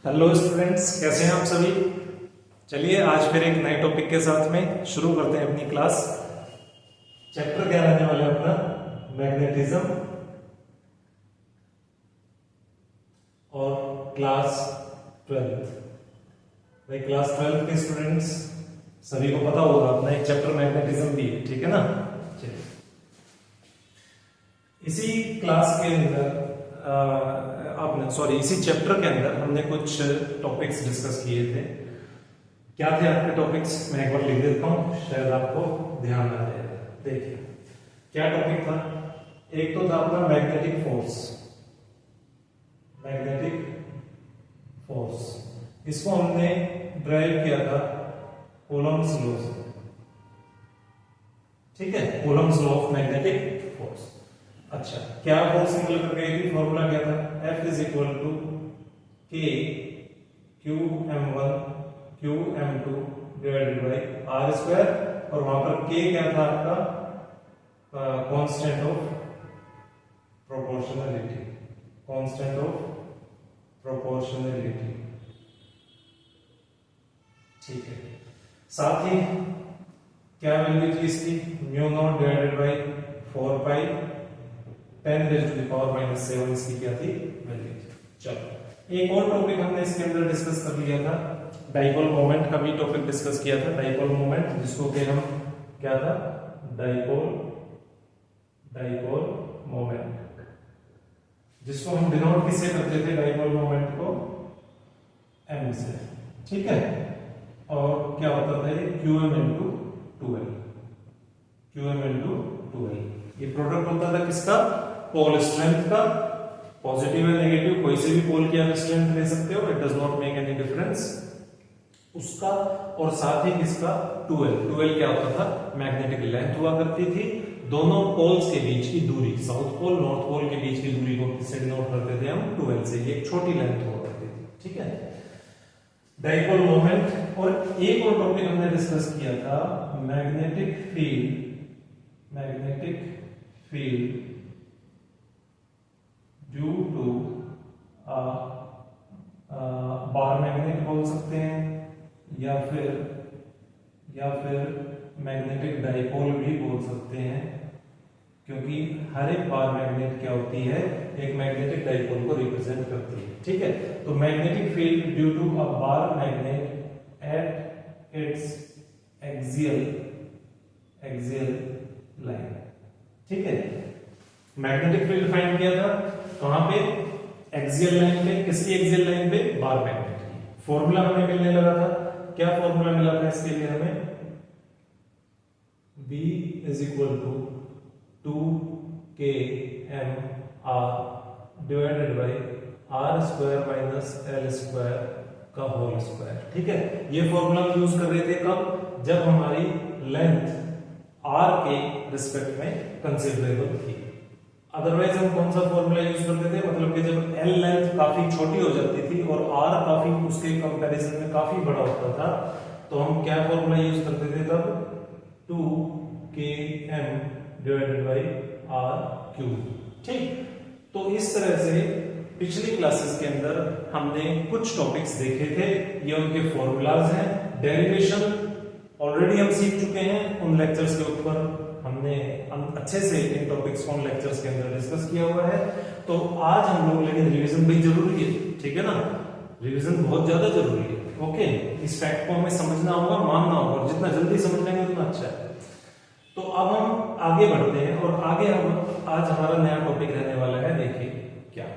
Hello students, कैसे हैं आप सभी। चलिए आज फिर एक नए टॉपिक के साथ में शुरू करते हैं अपनी क्लास। चैप्टर क्या रहने वाला है अपना, मैग्नेटिज्म, और क्लास 12। भाई क्लास 12 के स्टूडेंट्स सभी को पता होगा अपना एक चैप्टर मैग्नेटिज्म भी है, ठीक है ना। चलिए इसी क्लास के अंदर इसी चैप्टर के अंदर हमने कुछ टॉपिक्स डिस्कस किए थे। क्या थे आपके टॉपिक्स, मैं एक बार लिख देता हूं, शायद आपको ध्यान आ जाएगा। देखिए क्या टॉपिक था। एक तो था अपना मैग्नेटिक फोर्स। इसको हमने ड्राइव किया था कूलम्ब्स लॉ से, ठीक है, Coulomb's law of magnetic force. अच्छा, क्या फोर्स निकल कर गई थी, फॉर्मूला क्या था, F is equal to K Q M1 Q M2 divided by R square, और वहां पर K क्या था आपका, कांस्टेंट ऑफ प्रोपोर्शनलिटी। ठीक है। साथ ही क्या वैल्यू थी इसकी, mu nought divided by 4 pi 10 raise to the power -7 इसकी क्या थी, वैल्यू थी। चलो एक और टॉपिक हमने इसके अंदर डिस्कस कर लिया था, डाइपोल मोमेंट का भी टॉपिक डिस्कस किया था। डाइपोल मोमेंट जिसको कि हम क्या था, डाइपोल मोमेंट, जिसको हम डिनोट किससे करते थे, डाइपोल मोमेंट को m से, ठीक है। और क्या होता था ये qm इंटू 2l, ये प्रोडक्ट होता था किसका, पोल स्ट्रेंथ का। पॉजिटिव है नेगेटिव कोई से भी पोल की आप स्ट्रेंथ ले सकते हो, it does not make any difference उसका। और साथ ही किसका, 2l क्या होता था, मैग्नेटिक लेंथ हुआ करती थी। दोनों पोल्स के बीच की दूरी, साउथ पोल नॉर्थ पोल के बीच की दूरी को किससे डिनोट करते थे हम, 2l से। ये एक छोटी लेंथ हुआ करती थी, ठीक है, डाइपोल मोमेंट। और एक और टॉपिक हमने डिस्कस किया था, magnetic field due to bar magnet बोल सकते हैं, या फिर मैग्नेटिक डाइपोल भी बोल सकते हैं, क्योंकि हर एक बार मैग्नेट क्या होती है, एक मैग्नेटिक डाइपोल को रिप्रेजेंट करती है, ठीक है। तो magnetic field due to a bar magnet at its axial line, ठीक है। मैग्नेटिक फील्ड फाइंड किया था कहां पे, एक्सियल लाइन पे। किसकी एक्सियल लाइन पे, बार मैग्नेट की। फॉर्मूला हमें मिलने लगा था, क्या फॉर्मूला मिला था इसके लिए हमें, B is equal to 2Km R divided by R square minus L square का होल स्क्वायर, ठीक है। ये फॉर्मूला यूज कर रहे थे कब, जब हमारी लेंथ R के रिस्पेक्ट में कंसिडरेबल थी। अदरवाइज हम कौन सा फॉर्मूला यूज करते थे, मतलब कि जब L लेंथ काफी छोटी हो जाती थी और R काफी उसके कंपैरिजन में काफी बड़ा होता था, तो हम क्या फॉर्मूला यूज करते थे तब, 2Km divided by R cube, ठीक। तो इस तरह से पिछली क्लासेस के अंदर हमने कुछ टॉपिक्स देखे थे, ये उनके फॉर्मूलाज हैं। डेरिवेशन ऑलरेडी हम सीख चुके हैं, उन लेक्चर्स के ऊपर हमने अच्छे से इन टॉपिक्स को उन लेक्चर्स के अंदर डिस्कस किया हुआ है। तो आज हम लोग, लेकिन रिवीजन भी जरूरी है, ठीक है ना, रिवीजन बहुत ज्यादा जरूरी है। ओके, इस फैक्ट को हमें समझना होगा, मानना होगा, और जितना जल्दी समझ लेंगे उतना अच्छा है। तो अब हम आगे बढ़ते हैं, और आगे हम आज हमारा नया टॉपिक रहने वाला है, देखिए क्या,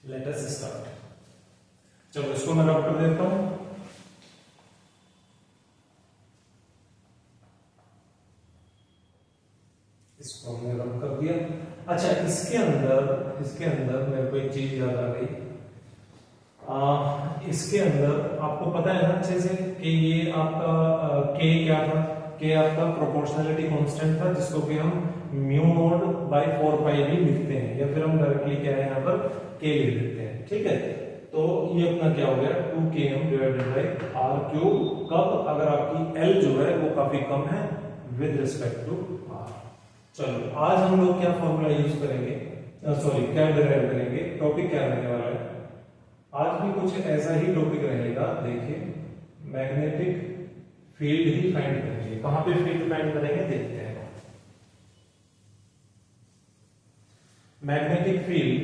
लेट अस स्टार्ट। चलो इसको मैं रब कर देता हूं। इसको हमने रब कर दिया। अच्छा, इसके अंदर मेरे को एक चीज याद आ गई। इसके अंदर आपको पता है ना अच्छे से कि ये आपका K क्या था, K आपका प्रोपोर्शनलिटी कांस्टेंट था, जिसको कि हम म्यू नॉट बाय 4 पाई भी लिखते हैं, या फिर हम डायरेक्टली क्या है यहाँ पर K लिख देते हैं, ठीक है। तो ये अपना क्या हो गया, 2Km divided by R cube. कब, अगर आपकी L जो है वो काफी कम है विद रिस्पेक्ट टू R। चलो आज हम लोग क्या फॉर्मूला यूज करेंगे, क्या डिराइव करेंगे, टॉपिक क्या रहने वाला है आज भी कुछ ऐसा ही टॉपिक रहेगा। देखिए मैग्नेटिक फील्ड ही फाइंड करेंगे। कहां पे फील्ड फाइंड करेंगे देखते हैं। Magnetic field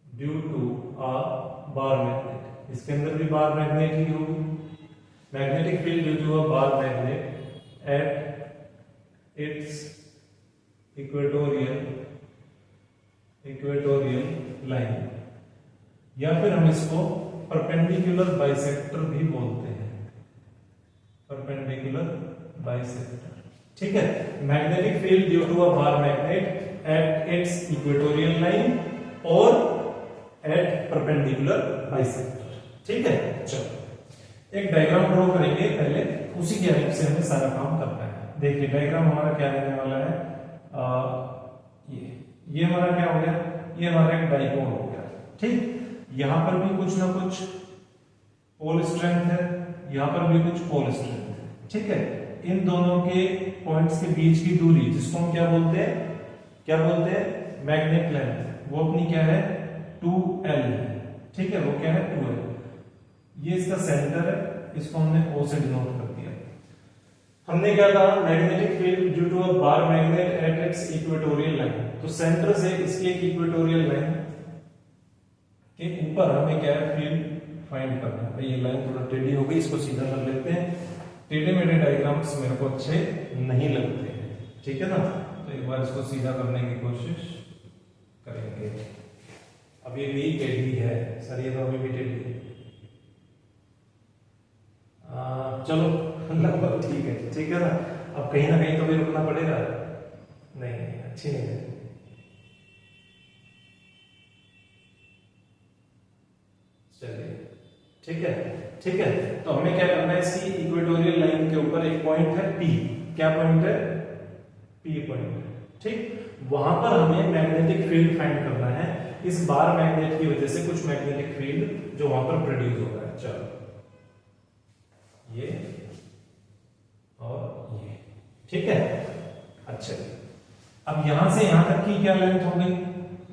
due to a bar magnet, इसके अंदर भी बार मैग्नेट ही होगी। Magnetic field due to a bar magnet at its equatorial line, या फिर हम इसको परपेंडिकुलर बाइसेक्टर भी बोलते हैं, परपेंडिकुलर बाइसेक्टर। ठीक है, magnetic field due to a bar magnet at its equatorial line और एट परपेंडिकुलर बाइसेक्टर। ठीक है, चलो एक डायग्राम ड्रॉ करेंगे पहले, उसी की हेल्प से हमें सारा काम करना है। देखिए डायग्राम हमारा क्या रहने वाला है, ये हमारा क्या हो गया, ये हमारा एक डाइपोल हो गया। ठीक, यहां पर भी कुछ ना कुछ पोल स्ट्रेंथ है, यहां पर भी कुछ पोल स्ट्रेंथ है। ठीक है, इन दोनों के पॉइंट्स के बीच की दूरी जिसको हम क्या बोलते हैं, मैग्नेट लेंथ, वो अपनी क्या है 2L है। ठीक है, वो क्या है 2L। ये इसका सेंटर है, इसको हमने O से डिनोट कर दिया। हमने क्या कहा, magnetic field due to a bar magnet at its equatorial line, तो सेंटर से इसकी एक इक्वेटोरियल लाइन के ऊपर हमें क्या है फील्ड फाइंड करना है। ये लाइन थोड़ा टेढ़ी हो गई, इसको सीधा कर लेते हैं। टेढ़े मेढ़े डायग्राम्स मेरे को अच्छे नहीं लगते हैं, ठीक है ना, तो एक बार इसको सीधा करने की कोशिश करेंगे। अब ये भी टेढ़ी है सर, ये तो अभी भी टेढ़ी है। चलो लगभग ठीक है ना। अब कहीं ना कहीं तो भी रुकना पड़ेगा, नहीं अच्छी नहीं है। चलिए ठीक है, तो हमें क्या करना है, इसकी इक्वेटोरियल लाइन के ऊपर एक पॉइंट है P। क्या पॉइंट है, P पॉइंट। ठीक, वहां पर हमें मैग्नेटिक फील्ड फाइंड करना है। इस बार मैग्नेट की वजह से कुछ मैग्नेटिक फील्ड जो वहां पर प्रोड्यूस हो रहा है। चलो ये और ये, ठीक है। अच्छा, अब यहां से यहां तक की क्या लेंथ हो गई,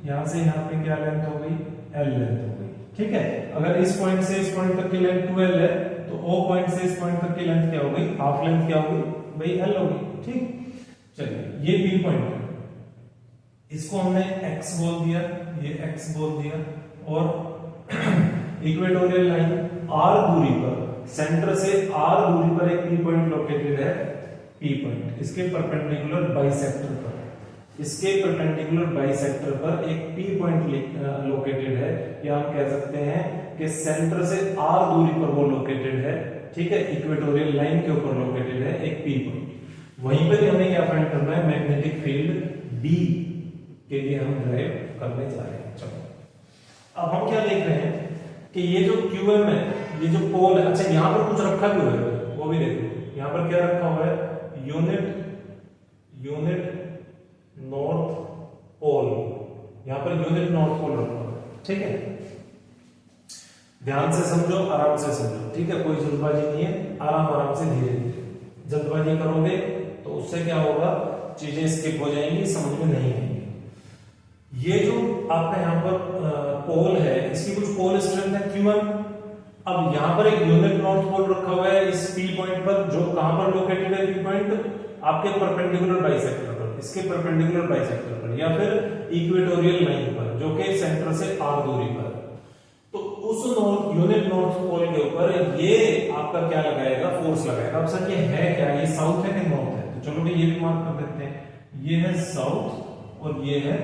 यहां से यहां पे क्या लेंथ हो गई, L लेंथ हो गई। ठीक है, अगर इस पॉइंट से इस पॉइंट तक की लेंथ 2L है, तो O पॉइंट से इस पॉइंट तक की लेंथ क्या हो गई, हाफ लेंथ क्या हो गई भाई, L हो गई। ठीक, चलिए ये B पॉइंट है, इसको हमने X बोल दिया, ये X बोल दिया, और इक्वेटोरियल लाइन R दूरी पर, सेंटर से R दूरी पर एक P पॉइंट लोकेटेड है, P पॉइंट, इसके परपेंडिकुलर बाइसेक्टर पर, इसके परपेंडिकुलर बाइसेक्टर पर एक P पॉइंट लोकेटेड है, या हम कह सकते हैं कि सेंटर से R दूरी पर वो लोकेटेड है। ठीक है, इक्वेटोरियल लाइन के ऊपर लोकेटेड है एक P पॉइंट। वहीं पर हमें क्या फाइंड करना है, मैग्नेटिक फील्ड B के लिए हम ड्राइव करने जा रहे हैं। चलो अब हम क्या देख रहे हैं कि ये जो QM है, ये जो पोल है, अच्छा यहां पर कुछ रखा भी हुआ है, वो भी देखो। यहां पर क्या रखा हुआ है, यूनिट नॉर्थ पोल, यहां पर यूनिट नॉर्थ पोल रखा हुआ है। ठीक है, ध्यान से समझो, आराम से समझो। ठीक है, कोई जल्दबाजी नहीं है, आराम से धीरे धीरे। जल्दबाजी करोगे तो उससे क्या होगा, चीजें स्किप हो जाएंगी, समझ में नहीं आएंगी। ये जो आपका यहाँ पर पोल है, इसकी कुछ पोल स्ट्रेंथ है Q1। अब यहाँ पर एक यूनिट नॉर्थ पोल रखा हुआ है इस P पॉइंट पर, जो कहां पर लोकेटेड है P पॉइंट, आपके परपेंडिकुलर बाइसेक्टर पर, इसके परपेंडिकुलर बाइसेक्टर पर, या फिर इक्वेटोरियल लाइन पर, जो कि सेंटर से R दूरी पर। तो उस यूनिट नॉर्थ पोल के ऊपर ये आपका क्या लगाएगा, फोर्स लगाएगा। अब सर ये है क्या, ये साउथ है कि नॉर्थ है, तो चलो ये भी मार्क कर देते हैं। ये है साउथ और ये है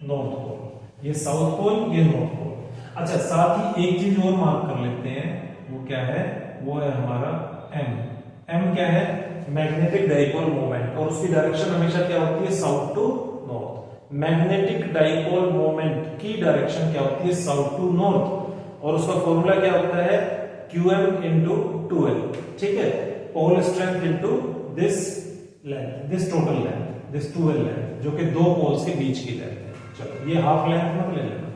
नॉर्थ पोल, ये साउथ पोल, ये नॉर्थ पोल। अच्छा, साथ ही एक चीज और मार्क कर लेते हैं, वो क्या है, वो है हमारा M क्या है, मैग्नेटिक डाइपोल मोमेंट, और उसकी डायरेक्शन हमेशा क्या होती है, south to north. Magnetic dipole moment की डायरेक्शन क्या होती है, साउथ टू नॉर्थ, और उसका फॉर्मूला क्या होता है, QM into 2L। ठीक है, pole strength into this length, this total length, this 2L length, जो कि दो पोल्स के बीच की लेंथ है। चलो ये हाफ लेंथ मत ले लेना।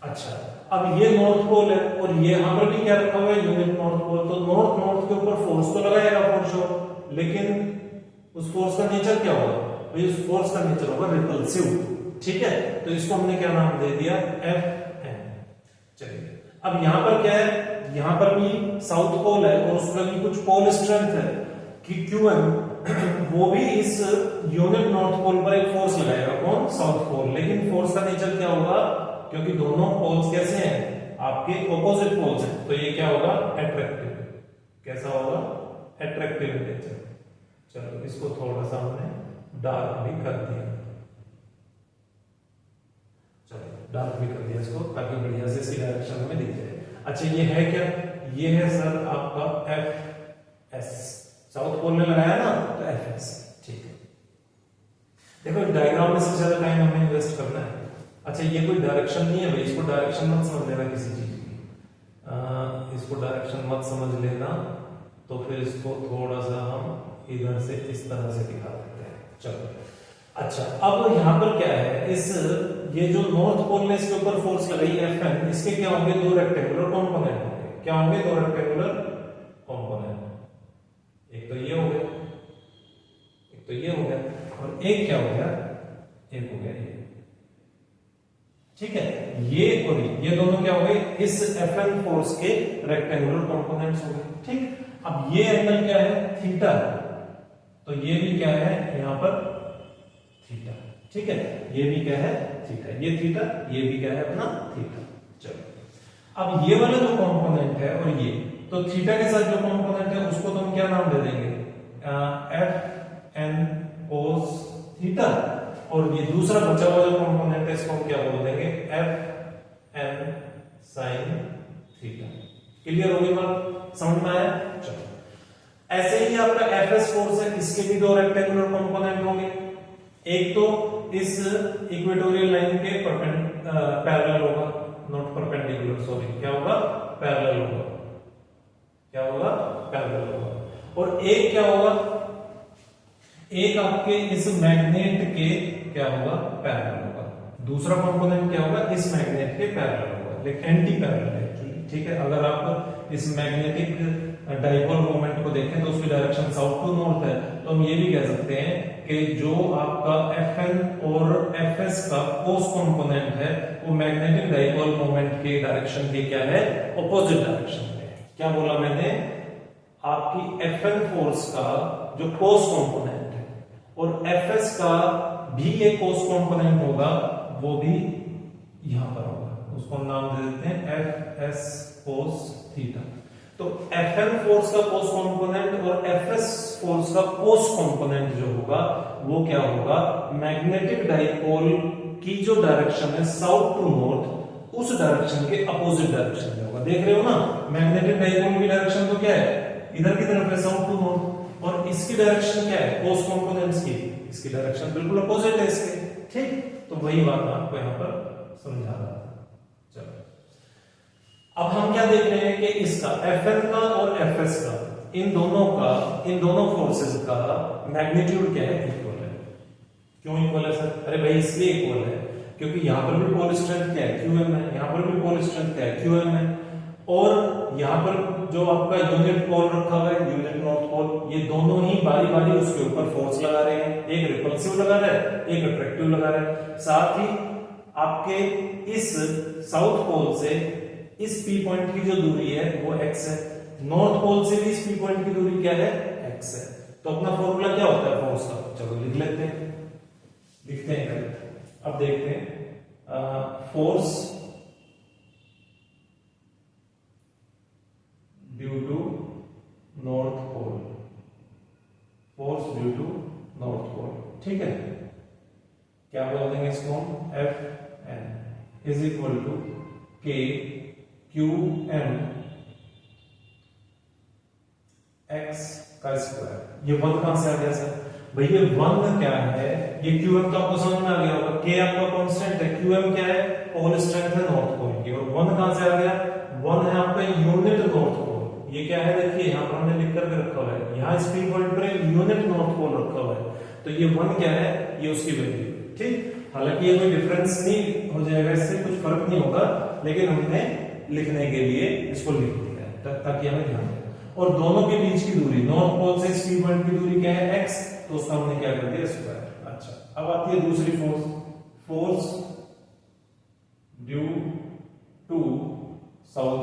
अच्छा, अब ये नॉर्थ पोल है, और ये यहां पर भी क्या रखा हुआ है, यूनिट नॉर्थ पोल। तो नॉर्थ के ऊपर फोर्स तो लगाएगा फोर्स शो, लेकिन उस फोर्स का नेचर क्या होगा, तो इस फोर्स का नेचर होगा रिपल्सिव। ठीक है, तो इसको हमने क्या नाम दे दिया, Fn। चलिए अब यहां पर क्या है, यहां पर भी साउथ पोल है और उसमें भी कुछ पोल स्ट्रेंथ है कि QM वो भी इस यूनिट नॉर्थ पोल पर एक फोर्स लगाएगा, कौन, साउथ पोल। लेकिन फोर्स का नेचर क्या होगा, क्योंकि दोनों पोल्स कैसे हैं, आपके ऑपोजिट पोल्स हैं, तो ये क्या होगा, एट्रैक्टिव। कैसा होगा, एट्रैक्टिव नेचर। चलो इसको थोड़ा सा हमने डार्क भी कर दिया, चलो डार्क भी कर दिया इसको, ताकि बढ़िया से इसी डायरेक्शन में दिख जाए। अच्छा ये है क्या, ये है सर आपका FS, साउथ पोल में लगाया ना तो FS, ठीक है। देखो डायग्राम में सबसे ज्यादा टाइम हमें इन्वेस्ट करना है। अच्छा ये कोई डायरेक्शन नहीं है भाई, इसको डायरेक्शन मत समझ लेना किसी चीज की, इसको डायरेक्शन मत समझ लेना, तो फिर इसको थोड़ा सा हम इधर से इस तरह से दिखा देते हैं। चलो अच्छा अब यहां पर क्या है, इस ये जो नॉर्थ पोल ने इसके ऊपर फोर्स लगाई FN, इसके क्या होंगे, दो रेक्टेंगुलर कंपोनेंट होंगे। क्या होंगे, दो रेक्टेंगुलर कंपोनेंट, एक तो ये हो गया, एक तो ये हो गया, और एक क्या हो गया, एक हो गया ये, ठीक है। ये और ये दोनों क्या हो गए, इस FN फोर्स के रेक्टेंगुलर कंपोनेंट्स हो गए, ठीक। अब ये एंगल क्या है, थीटा, तो ये भी क्या है यहां पर थीटा, ठीक है। ये भी क्या है, थीटा, ये थीटा, ये भी क्या है अपना थीटा। चलो अब ये वाला जो कंपोनेंट है और ये, तो थीटा के साथ जो कंपोनेंट है उसको तो हम क्या नाम दे देंगे, FN cos थीटा, और ये दूसरा बचा हुआ जो कंपोनेंट है इसको हम क्या बोल देंगे, FN sin थीटा। क्लियर होगी बात, समझ में आया। चलो ऐसे ही आपका FS फोर्स है, इसके भी दो रेक्टेंगुलर कंपोनेंट होंगे, एक तो इस इक्वेटोरियल लाइन के पैरेलल होगा, नॉट परपेंडिकुलर, सॉरी, क्या होगा, पैरेलल होगा, क्या होगा, पैरेलल होगा, और एक क्या होगा, एक आपके इस मैग्नेट के क्या होगा, पैरेलल होगा, दूसरा कंपोनेंट क्या होगा, इस मैग्नेट के पैरेलल होगा, लेकिन एंटी पैरेलल है, ठीक है। अगर आप इस मैग्नेटिक डाइपोल मोमेंट को देखें तो उसकी डायरेक्शन साउथ टू नॉर्थ है, तो हम ये भी कह सकते हैं कि जो आपका FN और FS का कोस कंपोनेंट है वो मैग्नेटिक डाइपोल मोमेंट के डायरेक्शन के क्या है, ऑपोजिट डायरेक्शन में। क्या बोला मैंने, आपकी FN फोर्स का जो कोस कंपोनेंट है और FS का भी एक कोस कंपोनेंट होगा, वो भी यहां पर होगा, उसको हम नाम दे देते हैं FS कोस थीटा। तो FN फोर्स का कोस कंपोनेंट और FS फोर्स का कोस कंपोनेंट जो होगा वो क्या होगा, मैग्नेटिक डाइपोल की जो डायरेक्शन है साउथ टू नॉर्थ, उस डायरेक्शन के अपोजिट डायरेक्शन में होगा। देख रहे हो ना, मैग्नेटिक डाइपोल की डायरेक्शन तो क्या है, इधर की तरफ है, साउथ टू नॉर्थ, और इसकी डायरेक्शन क्या है, कोस कंपोनेंट्स की, इसकी डायरेक्शन बिल्कुल अपोजिट है इसके, ठीक। तो वही बात मैं आपको यहां पर समझा रहा था। चलो अब हम क्या देख रहे हैं कि इसका FN का और FS का, इन दोनों फोर्सेस का मैग्नीट्यूड क्या है, इक्वल है। क्यों इक्वल है सर, अरे भाई इसलिए इक्वल है क्योंकि यहां पर भी पोल स्ट्रेंथ क्या है, QM है, यहां पर भी पोल स्ट्रेंथ क्या है, QM है, और यहां पर जो आपका यूनिट पोल रखा हुआ है, यूनिट नॉर्थ पोल, ये दोनों ही बारी बारी उसके ऊपर फोर्स लगा रहे हैं, एक रिपल्सिव लगा रहा है, एक अट्रैक्टिव लगा रहा है। साथ ही आपके इस साउथ पोल से इस P पॉइंट की जो दूरी है वो x है, नॉर्थ पोल से भी इस P पॉइंट की दूरी क्या है, x है। तो अपना फॉर्मूला क्या होता है फोर्स का, चलो लिख लेते हैं, लिखते हैं। अब देखते हैं force due to north pole, force due to north pole, ठीक है। क्या बोल देंगे इसको, FN is equal to K QM x का स्क्वायर। ये 1 कहां से आ गया सर, भाई ये 1 क्या है, ये QM तो आपको समझ में आ गया होगा, K आपका कांस्टेंट है, QM क्या है, पोल स्ट्रेंथ है नॉर्थ पोल की, और 1 कहां से आ गया, 1 है आपका यूनिट नॉर्थ पोल। ये क्या है, देखिए यहां पर हमने लिख करके रखा हुआ है, यहां इस P पॉइंट पर यूनिट नॉर्थ पोल रखा हुआ है, तो ये 1 क्या है, ये उसकी वैल्यू, ठीक। हालांकि ये कोई डिफरेंस नहीं हो जाएगा, इससे कुछ फर्क नहीं होगा, लेकिन हमने लिखने के लिए इसको लिख दिया है ताकि हमें ध्यान रहे। और दोनों के बीच की दूरी, नॉर्थ पोल से P पॉइंट की दूरी क्या है, x, तो उसका हमने क्या कर दिया, स्क्वायर। अच्छा अब आती है दूसरी force, force due to south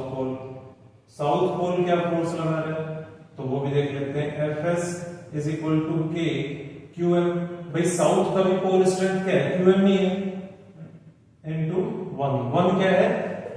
pole क्या फोर्स लगा रहे हैं तो वो भी देख लेते हैं। Fs इज इक्वल टू के QM, भाई साउथ का भी पोल स्ट्रेंथ क्या है, QM ही है, इनटू 1 क्या है,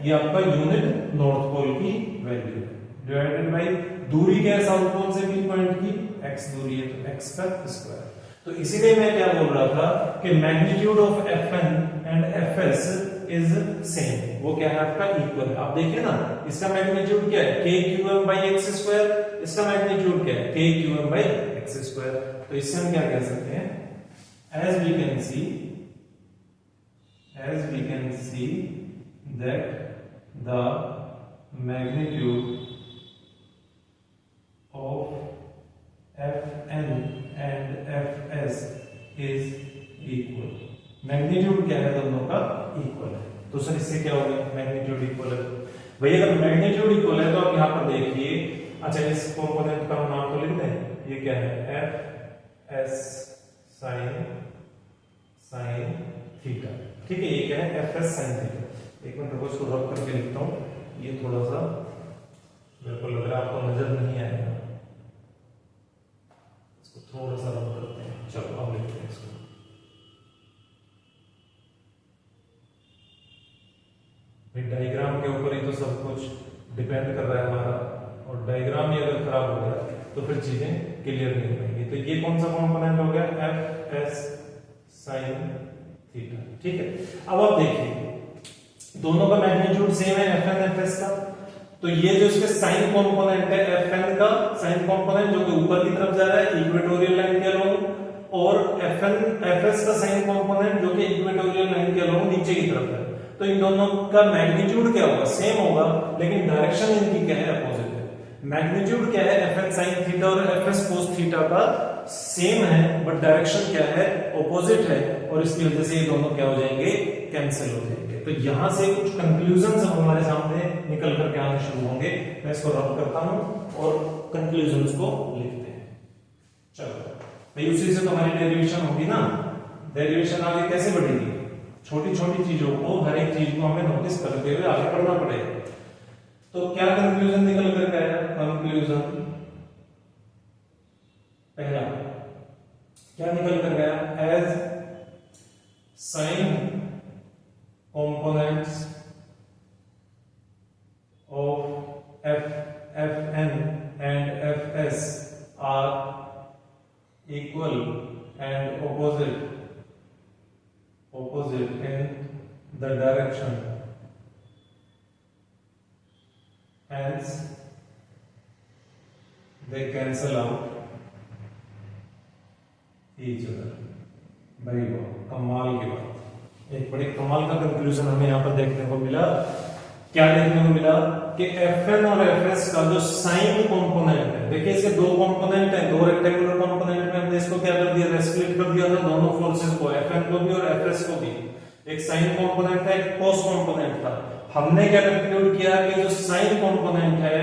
ये आपका यूनिट नॉर्थ पोल की वैल्यू है, डिवाइडेड बाय दूरी क्या है साउथ पोल से पी पॉइंट की, x दूरी है तो x का स्क्वायर। तो इसीलिए मैं क्या बोल रहा था कि magnitude of Fn and Fs is same, वो क्या है आपका इक्वल। आप देखिए ना, इसका मैग्नीट्यूड क्या है KQM by x स्क्वायर, इसका मैग्नीट्यूड क्या है KQM by x स्क्वायर। तो इससे हम क्या कह सकते हैं, as we can see that the magnitude of Fn and Fs is equal। Magnitude क्या है दोनों का इक्वल है, तो सर इससे क्या होगा, मैग्नीट्यूड इक्वल है। भैया अगर मैग्नीट्यूड इक्वल है तो आप यहां पर देखिए, अच्छा इस कंपोनेंट का नाम तो लिख दें, ये क्या है Fs sin थीटा, ठीक है, ये क्या है Fs sin थीटा। एक मिनट रुको, इसको रब करके लिखता हूं, ये थोड़ा सा मेरे को लग रहा है आपको नजर नहीं आएगा, इसको थोड़ा सा रब करते हैं। चलो अब लिखते हैं इसको, डायग्राम के ऊपर ही तो सब कुछ डिपेंड कर रहा है हमारा, और डायग्राम ही अगर खराब हो गया तो फिर चीजें क्लियर नहीं हो पाएंगी। तो ये कौन सा कंपोनेंट हो गया Fs sin थीटा, ठीक है। अब आप देखिए दोनों का मैग्नीट्यूड सेम है Fn Fs का, तो ये जो इसके साइन कंपोनेंट है Fn का साइन कंपोनेंट जो कि ऊपर की तरफ जा रहा है इक्वेटोरियल लाइन के अलोंग, और Fs का साइन कंपोनेंट जो कि इक्वेटोरियल लाइन के अलोंग नीचे की तरफ है। तो इन दोनों का मैग्नीट्यूड क्या होगा, सेम होगा, लेकिन डायरेक्शन इनकी क्या है, अपोजिट है। मैग्नीट्यूड क्या है Fn sin थीटा और Fs cos थीटा का सेम है, बट डायरेक्शन क्या है, अपोजिट है, और इसकी वजह से ये दोनों क्या हो जाएंगे, कैंसिल हो जाएंगे। तो यहां से कुछ कंक्लूजन हमारे सामने निकल करके आने शुरू होंगे। मैं इसको रब करता हूं और कंक्लूजन को लिखते हैं। चलो भाई, उसी से तो हमारी डेरिवेशन होगी ना, डेरिवेशन आगे कैसे बढ़ेगी, छोटी छोटी चीजों को, हर एक चीज को हमें नोटिस करते हुए आगे बढ़ना पड़ेगा। तो क्या कंक्लूजन निकल कर आया, कंक्लूजन पहला क्या निकल कर गया, as sine components of Fn and Fs are equal and opposite in the direction, hence they cancel out each other। भाई वो कमाल की बात, एक बड़ी कमाल का कंक्लूजन हमें यहाँ पर देखने को मिला। क्या देखने को मिला कि Fn और Fs का जो साइन कंपोनेंट है, देखिए इसके दो कंपोनेंट है, दो रेक्टेंगुलर कंपोनेंट में हमने इसको क्या कर दिया, स्प्लिट कर दिया था दोनों फोर्सेस को, Fn को भी और Fs को भी। एक साइन कंपोनेंट था, एक कॉस कंपोनेंट था। हमने क्या कंक्लूड किया कि जो साइन कंपोनेंट है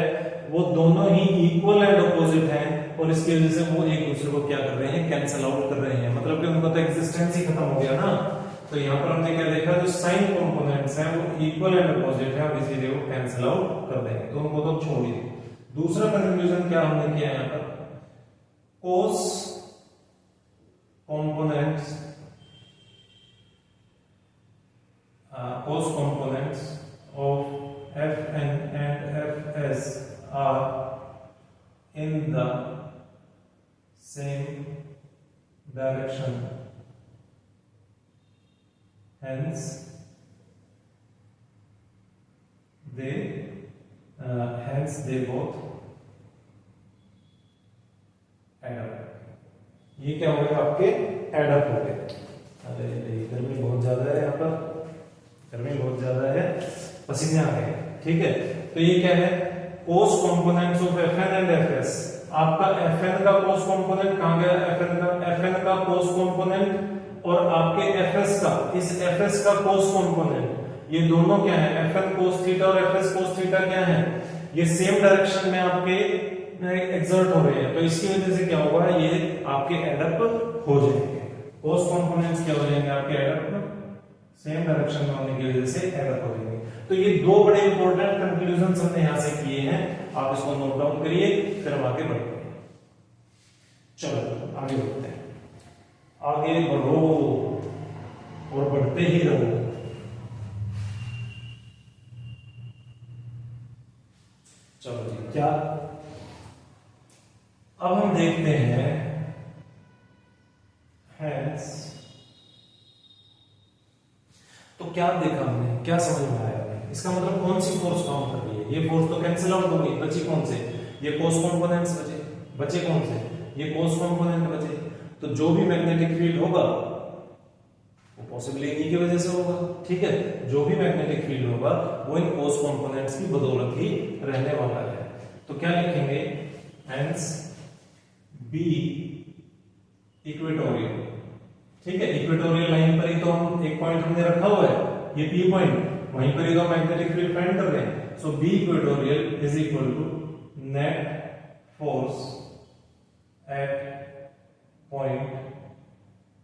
वो दोनों ही इक्वल एंड अपोजिट हैं, और इसकी वजह से वो एक दूसरे को क्या कर रहे हैं, कैंसिल आउट कर रहे हैं, मतलब कि उनका तो एग्जिस्टेंस ही खत्म हो गया ना। तो यहाँ पर हमने क्या देखा, जो साइन कंपोनेंट्स हैं वो इक्वल एंड अपोजिट है, और इसीलिए वो कैंसिल आउट कर देंगे, तो उनको तो छोड़ दिए। दूसरा कंक्लूजन क्या हमने किया यहाँ पर, कोस components of Fn and Fs are in the same direction, hence they both add up। ये क्या हो गया, आपके एड अप हो गए। अरे गर्मी बहुत ज्यादा है, यहाँ पर गर्मी बहुत ज्यादा है, पसीने आ गए, ठीक है। तो ये क्या है, cos components of Fn and Fs। आपका Fn का कोस कंपोनेंट कहां गया, Fn का कोस कंपोनेंट और आपके Fs का, इस Fs का कोस कंपोनेंट, ये दोनों क्या है, Fn cos थीटा और Fs cos थीटा क्या है, ये सेम डायरेक्शन में आपके एक्सर्ट हो रहे हैं। तो इसकी वजह से क्या होगा, ये आपके एडअप हो जाएंगे, कोस कंपोनेंट्स क्या हो जाएंगे आपके एडअप सेम डायरेक्शन में होने की वजह से एरर हो जाएगी। तो ये दो बड़े इंपॉर्टेंट कंक्लूजन हमने यहां से किए हैं, आप इसको नोट डाउन करिए, फिर हम आगे बढ़ते हैं। चलो आगे बढ़ते हैं, आगे बढ़ो और बढ़ते ही रहो। चलो जी, क्या अब हम देखते हैं हैंस। तो क्या देखा हमने, क्या समझ में आया हमें? इसका मतलब कौन सी फोर्स काम कर रही है? ये फोर्स तो कैंसिल आउट हो गई, बची कौन से? ये कोस कंपोनेंट्स बचे। बचे कौन से? ये कोस कंपोनेंट बचे। तो जो भी मैग्नेटिक फील्ड होगा वो पॉसिबली इन्हीं की वजह से होगा, ठीक है। जो भी मैग्नेटिक फील्ड होगा वो इन कोस कंपोनेंट्स की बदौलत ही रहने वाला है। तो क्या लिखेंगे? हेंस बी इक्वेटोरियल, ठीक है। इक्वेटोरियल लाइन पर ही तो हम एक पॉइंट हमने रखा हुआ है, ये पी पॉइंट, वहीं पर ही तो मैग्नेटिक फील्ड फाइंड कर रहे हैं। So B equatorial is equal to net force at point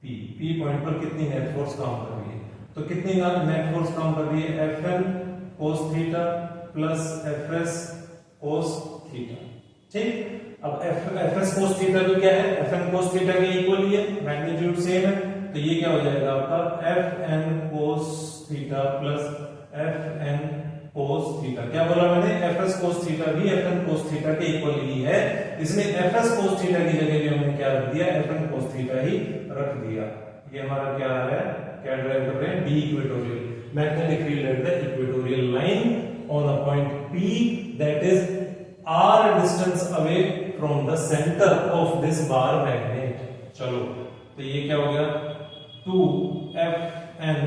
P. P point पर कितनी नेट फोर्स काम कर रही है? तो कितनी नेट फोर्स काम कर रही है? F N cos theta plus F S cos theta, ठीक। अब एफ एस कोस थीटा भी क्या है? एफ एन कोस थीटा के इक्वल ही है, मैग्नीट्यूड सेम है। तो ये क्या हो जाएगा आपका? F N cos theta plus F N cos theta. क्या बोला मैंने? एफ एस कोस थीटा भी एफ एन कोस थीटा के इक्वल ही है, इसलिए एफ एस कोस थीटा की जगह भी हमने क्या रख दिया? एफ एन कोस थीटा ही रख दिया। ये हमारा क्या है? क्या ड्राइव कर रहे हैं? B equatorial, magnetic field at the equatorial line on a point P that is r distance away from the center of this bar magnet। चलो, तो ये क्या हो गया? 2fn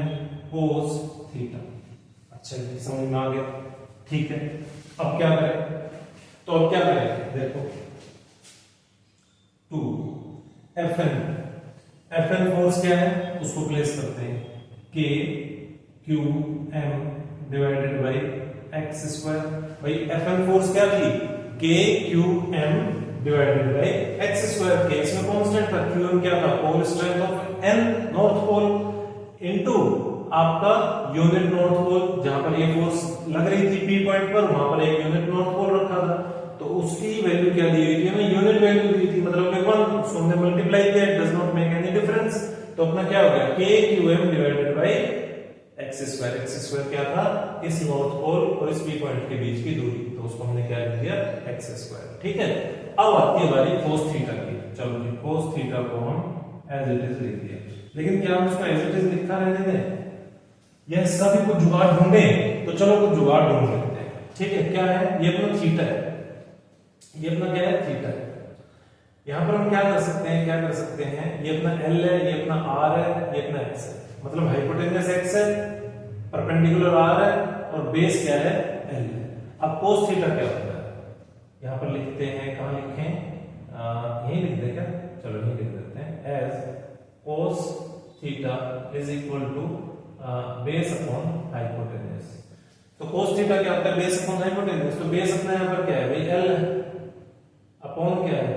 cos theta. अच्छा जी, समझ में आ गया, ठीक है। अब क्या करें? तो अब क्या करें? देखो 2fn फोर्स क्या है उसको प्लेस करते हैं, k q m divided by x square. भाई Fn फोर्स क्या थी? K Q M divided by x square. K इसमें कांस्टेंट था, Q M क्या था? Pole strength of N, north pole, into आपका यूनिट नॉर्थ पोल। जहां पर ये फोर्स लग रही थी P पॉइंट पर, वहां पर एक यूनिट नॉर्थ पोल रखा था, तो उसकी वैल्यू क्या दी हुई थी हमें? यूनिट वैल्यू दी थी, मतलब 1, उसको हमने मल्टीप्लाई किया, it does not make any difference. तो अपना क्या हो गया? K Q M divided by x square. X square क्या था? इस नॉर्थ पोल और इस पी पॉइंट के बीच की दूरी, तो उसको हमने क्या लिख दिया? एक्स स्क्वायर, ठीक है। अब आती है बारी कोस थीटा की। चलो जी, कोस थीटा को हम एज इट इज लिख दिया, लेकिन क्या हम उसको एज इट इज लिखा रहने दें या इसका भी कुछ जुगाड़ ढूंढे? तो चलो कुछ जुगाड़ ढूंढ लेते हैं, ठीक है। क्या है? ये अपना थीटा है, ये अपना क्या है? थीटा है। यहां पर हम क्या कर सकते हैं? क्या कर सकते हैं? ये अपना एल है, ये अपना आर है, ये अपना एक्स है, मतलब हाइपोटेन्यूस एक्स है, परपेंडिकुलर आर है और बेस क्या है? एल है। अब कोस थीटा क्या होता है? यहां पर लिखते हैं, कहां लिखें? यही लिख दें क्या? चलो यही लिख देते हैं, as cos theta is equal to base upon hypotenuse. तो कोस थीटा क्या होता है? Base upon hypotenuse. तो बेस अपना यहां पर क्या है भाई? एल है, अपॉन क्या है?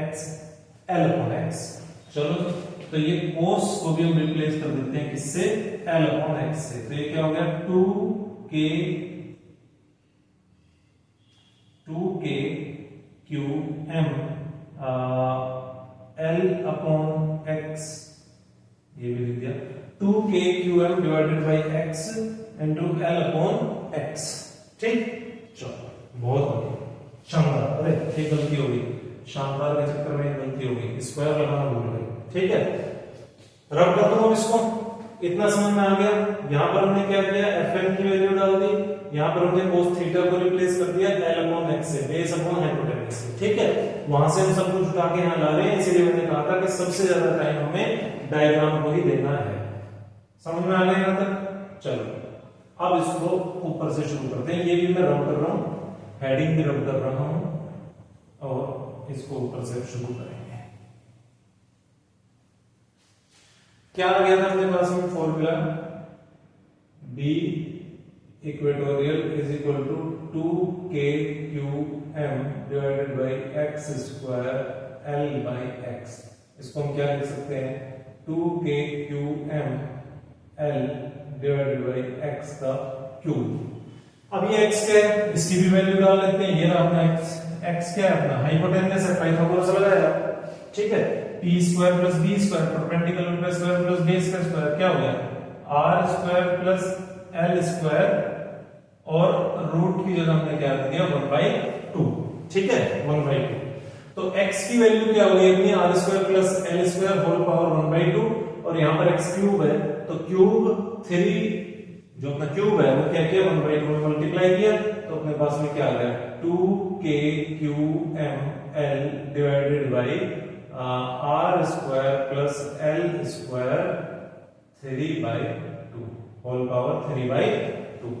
X, L upon x. चलो, तो ये कोस को भी हम रिप्लेस कर देते हैं किससे? एल अपॉन एक्स से। तो ये क्या हो गया? 2k q m L upon x, ये भी लिख दिया 2k q m divided by x into L upon x, ठीक। चलो, बहुत बढ़िया, शानदार। अरे एक गलती हो गई, शानदार के चक्कर में गलती हो गई, स्क्वायर लगाना भूल गए, ठीक है। रब कर दो इसको, इतना समझ में आ गया। यहां पर हमने क्या किया? Fn की वैल्यू डाल दी, यहां पर हमने cos थीटा को रिप्लेस कर दिया L अपॉन x से, बेस अपॉन हाइपोटेन्यूस से, ठीक है। वहां से हम सब कुछ उठा के यहां ला रहे हैं, इसीलिए मैंने कहा था कि सबसे ज्यादा टाइम हमें डायग्राम को ही देना है। समझ में आ गया यहां तक? चलो, अब इसको ऊपर से शुरू करते हैं। ये भी मैं रब कर रहा हूं, हेडिंग भी रब कर रहा हूं और इसको ऊपर से शुरू करेंगे। क्या आ गया था अपने पास में formula? B equatorial is equal to 2k q m divided by x square l by x. इसको हम क्या लिख सकते हैं? 2k q m l divided by x का क्यूब। अब ये x क्या है, इसकी भी वैल्यू डाल लेते हैं। ये रहा अपना x क्या है, अपना हाइपोटेनस है, पाइथागोरस लगाया, ठीक है। p square plus b square perpendicular plus square plus base का स्क्वायर क्या हो गया, r square plus l square, और रूट की जगह हमने क्या रख दिया 1/2, ठीक है, 1/2। तो x की वैल्यू क्या हो गई अपनी, r square plus l square whole power 1/2, और यहां पर x क्यूब है, तो क्यूब 3 जो अपना क्यूब है वो क्या किया 1/2 में मल्टीप्लाई किया, तो अपने पास में क्या आ गया 2kqml divided by r square plus l square 3/2 whole power 3/2।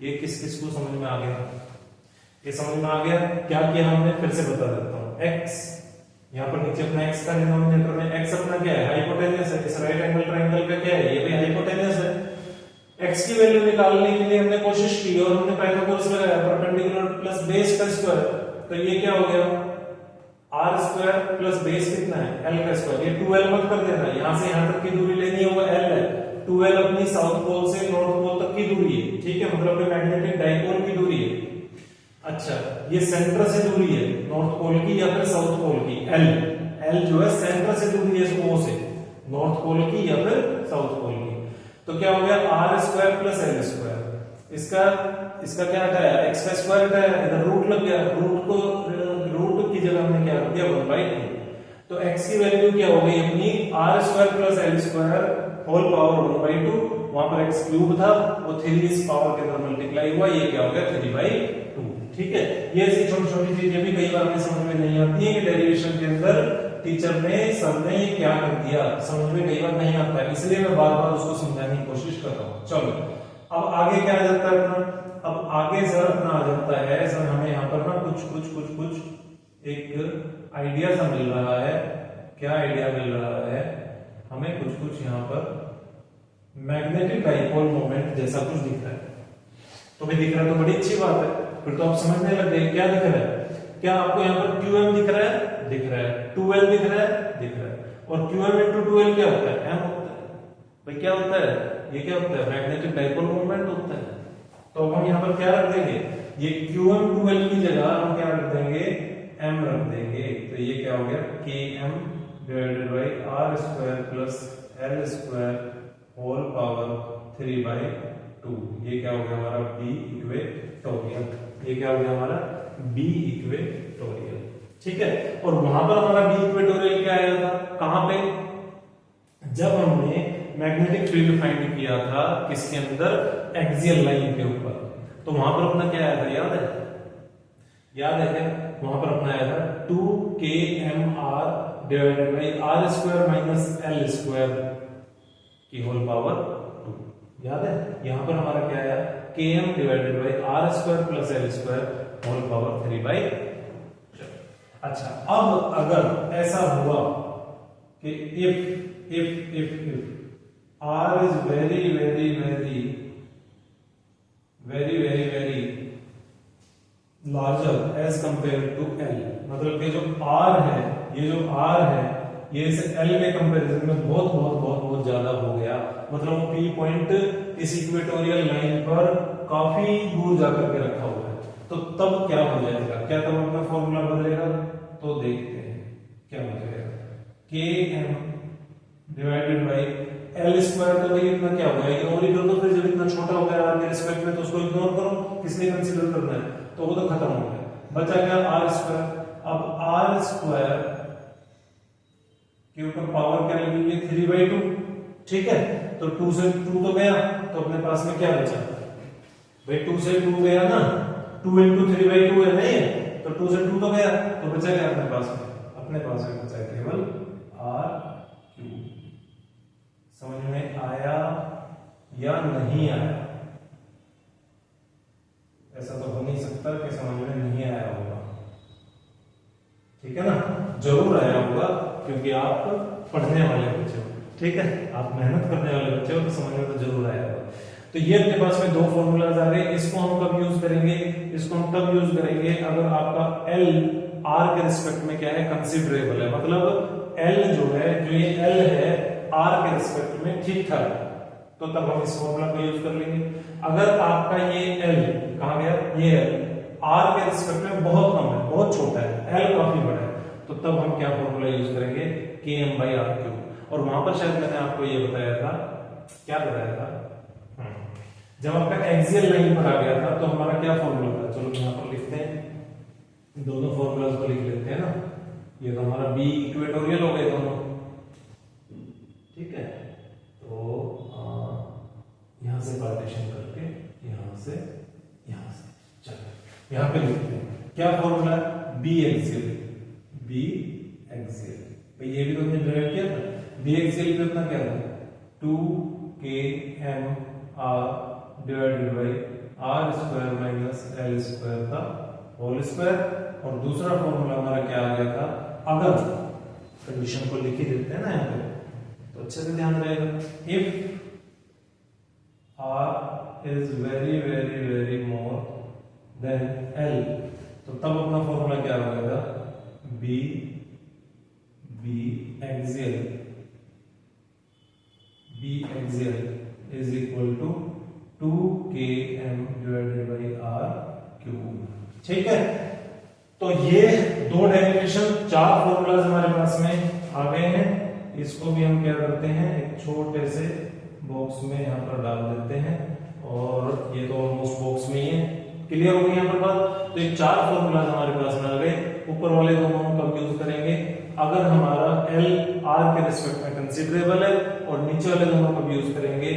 ये किस किस को समझ में आ गया, ये समझ में आ गया। क्या किया हमने, फिर से बता देता हूं। x यहां पर नीचे अपना x का डिनोमिनेटर में x अपना क्या है, हाइपोटेनस है। इस राइट एंगल ट्रायंगल का क्या है, ये भी हाइपोटेनस है। x की वैल्यू निकालने के लिए हमने कोशिश की और हमने पाइथागोरस लगाया, परपेंडिकुलर प्लस बेस का स्क्वायर, तो ये क्या हो गया r स्क्वायर प्लस बेस कितना है l का स्क्वायर। ये 2l मत कर देना, यहां से यहां तक की दूरी लेनी है वो l है। 2l अपनी साउथ पोल से नॉर्थ पोल तक की दूरी है, ठीक है, मतलब मैग्नेटिक डाइपोल की दूरी है। अच्छा, ये सेंटर से दूरी है नॉर्थ पोल की या फिर साउथ पोल की, l जो है सेंटर से दूरी है इस O से, नॉर्थ पोल की या फिर साउथ पोल की। तो क्या हो गया r square plus l square, इसका क्या हटाया, x का स्क्वायर हटाया, इधर रूट लग गया, रूट की जगह हमने क्या रख दिया 1/2। तो x की वैल्यू क्या हो गई अपनी r square plus l square whole power 1/2, वहां पर x क्यूब था वो 3 इस पावर के अंदर मल्टीप्लाई हुआ, ये क्या हो गया 3/2, ठीक है। ये ऐसी छोटी छोटी चीजें भी कई बार हमें समझ में नहीं आती है कि डेरिवेशन के अंदर टीचर ने सर ने ये क्या कर दिया, समझ में कई बार नहीं आता है, इसलिए मैं बार बार उसको समझाने की कोशिश कर रहा हूं। चलो अब आगे क्या आ जाता है अपना, अब आगे सर अपना आ जाता है, सर हमें यहाँ पर ना कुछ एक आइडिया सा मिल रहा है। क्या आइडिया मिल रहा है हमें, कुछ यहाँ पर मैग्नेटिक डाइपोल मोमेंट जैसा कुछ दिख रहा है। तो भी दिख रहा है तो बड़ी अच्छी बात है, फिर तो आप समझने लग गए। क्या दिख रहा है, क्या आपको यहाँ पर qm दिख रहा है, दिख रहा है, 2l दिख रहा है, दिख रहा है, और qm into 2l क्या होता है, m होता है। भाई क्या होता है, ये क्या होता है, मैग्नेटिक डाइपोल मोमेंट होता है। तो अब हम यहाँ पर क्या रख देंगे, ये qm 2l की जगह हम क्या रख देंगे, m रख देंगे। तो ये क्या हो गया km divided by r square plus l square whole power 3/2। ये क्या हो गया हमारा b इक्वेटोरियल, ये क्या हो गया हमारा b इक्वेटोरियल, ठीक है। और वहां पर हमारा b इक्वेटोरियल क्या आया था, कहां पे, जब हमने मैग्नेटिक फील्ड फाइंड किया था किसके अंदर, एक्सियल लाइन के ऊपर। तो वहां पर अपना क्या आया था, याद है क्या, वहां पर अपना आया था 2kmr divided by r square minus l square की होल पावर 2, याद है। यहां पर हमारा क्या आया km divided by r square plus l square whole power 3/4। अच्छा, अब अगर ऐसा हुआ कि if r is very larger as compared to l, मतलब कि जो r है, ये जो r है ये इस l के कंपैरिजन में बहुत ज्यादा हो गया, मतलब वो p पॉइंट इस इक्वेटोरियल लाइन पर काफी दूर जाकर के रखा हुआ है। तो तब क्या हो जाएगा, क्या तब अपना फॉर्मूला बदलेगा, तो देखते हैं क्या हो जाएगा, km divided by l square. तो भाई इतना क्या हो गया, इग्नोर ही कर दो, फिर जब इतना छोटा हो गया r के रिस्पेक्ट में तो उसको इग्नोर करो, किसने कंसीडर करना है, तो वो तो खत्म हो गया, बचा क्या r स्क्वायर। अब r स्क्वायर के ऊपर पावर क्या लगेगी 3/2, ठीक है। तो 2 से 2 तो गया, तो अपने पास में क्या बचा भाई, 2 से 2 गया ना, 2 into 3/2 है नहीं है, तो 2 से 2 तो गया, तो बचा क्या अपने पास में बचा केवल r क्यूब। समझ में आया या नहीं आया, ऐसा तो हो नहीं सकता कि समझ में नहीं आया होगा, ठीक है ना, जरूर आया होगा क्योंकि आप पढ़ने वाले बच्चे हो, ठीक है, आप मेहनत करने वाले बच्चे हो, तो समझ में तो जरूर आया होगा। तो ये अपने पास में दो फॉर्मूलाज आ गए, इसको हम कब यूज करेंगे, इसको हम तब यूज करेंगे अगर आपका L R के रिस्पेक्ट में क्या है, कंसिडरेबल है, मतलब L जो है, जो ये L है R के रिस्पेक्ट में ठीक ठाक, तो तब हम इस फॉर्मूला को यूज कर लेंगे। अगर आपका ये L कहाँ गया, ये L R के रिस्पेक्ट में बहुत कम है, बहुत छोटा है, L काफी बड़ा है, तो तब हम क्या फॉर्मूला यूज करेंगे, Km/R³। और वहां पर शायद मैंने आपको ये बताया था, क्या बताया था, जब आपका एक्सियल लाइन पर आ गया था तो हमारा क्या फॉर्मूला था, चलो यहाँ पर लिखते हैं, दोनों फॉर्मूलाज को लिख लेते हैं ना। ये तो हमारा बी इक्वेटोरियल हो गए दोनों, ठीक है। तो यहां से पार्टीशन करके यहां से चलो यहां पे लिखते हैं क्या formula, B axial, B axial भाई ये भी तो हमने ड्राइव किया था। बी एक्सियल कितना क्या था, 2km r divided by r square minus l square का होल स्क्वायर। और दूसरा फॉर्मूला हमारा क्या आ गया था, अगर कंडीशन को लिख ही देते हैं ना यहाँ पे तो अच्छे से ध्यान रहेगा, if r is very very very more than l, तो तब अपना फॉर्मूला क्या हो गया, b axial is equal to 2km divided by r³। ठीक है, तो ये दो डेरिवेशन, चार फॉर्मूलाज हमारे पास में आ गए हैं। इसको भी हम क्या करते हैं, एक छोटे से बॉक्स में यहाँ पर डाल देते हैं, और ये तो ऑलमोस्ट बॉक्स में ही है। क्लियर हो गई यहाँ पर बात। तो ये चार फॉर्मूलाज हमारे पास में आ गए। ऊपर वाले दोनों हम कब यूज करेंगे, अगर हमारा L R के रिस्पेक्ट में कंसीडरेबल है, और नीचे वाले दोनों कब यूज करेंगे,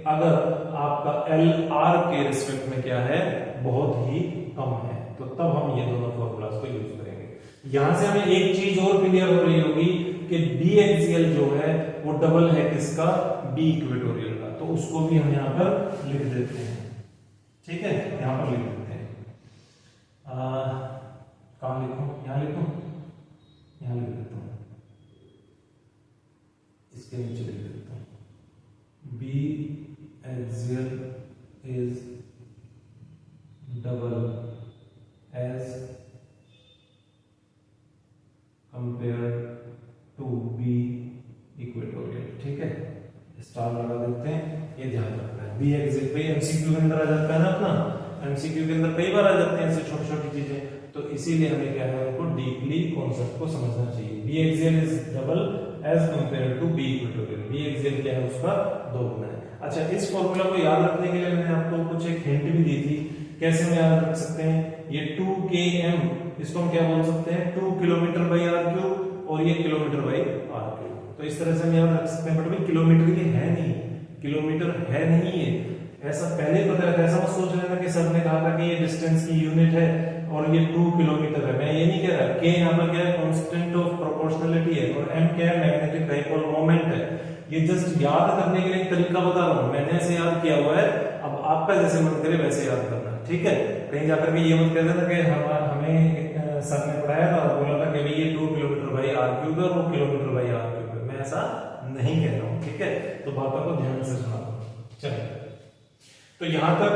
अगर आपका L R के रिस्पेक्ट में क्या है, बहुत ही कम है, तो तब हम ये दोनों फॉर्मूलाज को यूज करेंगे। यहां से हमें एक चीज और क्लियर हो रही होगी कि बी एक्सियल जो है वो डबल है किसका, बी इक्वेटोरियल का, तो उसको भी हम यहाँ पर लिख देते हैं। ठीक है, यहाँ पर लिख देते हैं, कहाँ लिखूं, यहाँ लिखूं, यहाँ लिख देता हूं, इसके नीचे लिख देता हूं, B axial is double as compare to B equatorial. ठीक है, स्टार लगा देते हैं, ये ध्यान रखना है। बी एक्सियल भाई एमसीक्यू के अंदर आ जाता है ना, अपना एमसीक्यू के अंदर कई बार आ जाते हैं ऐसे छोटी छोटी चीजें, तो इसीलिए हमें क्या है, उनको डीपली कॉन्सेप्ट को समझना चाहिए। B axial is double as compare to B equatorial. B axial क्या है, उसका दो गुना है। अच्छा, इस फॉर्मूला को याद रखने के लिए मैंने आपको कुछ एक हिंट भी दी थी, कैसे हम याद रख सकते हैं। ये 2km, इसको हम क्या बोल सकते हैं, 2 किलोमीटर बाई r³, और ये किलोमीटर बाई r³। तो इस तरह से हम याद रख सकते हैं, बट भाई किलोमीटर ये है नहीं, किलोमीटर है नहीं है, ऐसा पहले पता है। ऐसा मत सोच लेना कि सर ने कहा था कि ये डिस्टेंस की यूनिट है और ये 2 किलोमीटर है, मैं ये नहीं कह रहा। k यहाँ पर क्या है, कांस्टेंट ऑफ प्रोपोर्शनलिटी है, और m क्या है, मैग्नेटिक डाइपोल मोमेंट है। ये जस्ट याद करने के लिए एक तरीका बता रहा हूँ, मैंने ऐसे याद किया हुआ है, अब आपका जैसे मन करे वैसे याद करना। ठीक है, कहीं जाकर के ये मत कह देना कि हमें सर ने पढ़ाया था और बोला था कि भाई ये 2 किलोमीटर बाई r³ है और वो किलोमीटर बाई r³ है, मैं ऐसा नहीं कह रहा हूँ। ठीक है, तो बातों को ध्यान से सुना। चलिए, तो यहां तक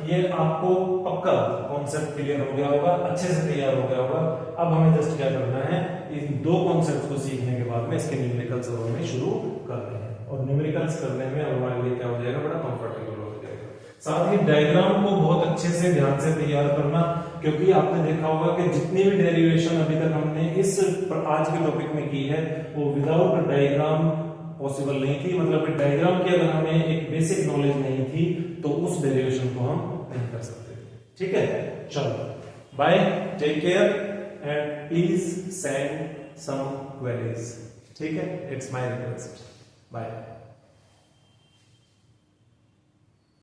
ये आपको पक्का कॉन्सेप्ट क्लियर हो गया होगा, अच्छे से तैयार हो गया होगा। अब हमें जस्ट क्या करना है, इन दो कॉन्सेप्ट को सीखने के बाद में इसके न्यूमेरिकल्स हमने शुरू करने हैं, और न्यूमेरिकल्स करने में हमारे लिए क्या हो जाएगा, बड़ा कंफर्टेबल हो जाएगा। साथ ही डायग्राम को बहुत अच्छे से ध्यान से तैयार करना, क्योंकि आपने देखा होगा कि जितनी भी डेरिवेशन अभी तक हमने इस आज के टॉपिक में की है वो विदाउट डायग्राम पॉसिबल नहीं थी। मतलब डायग्राम की अगर हमें एक बेसिक नॉलेज नहीं थी तो उस डेरिवेशन को हम नहीं कर सकते। ठीक है, चलो bye, take care and please send some queries. ठीक है, इट्स माय रिक्वेस्ट, बाय।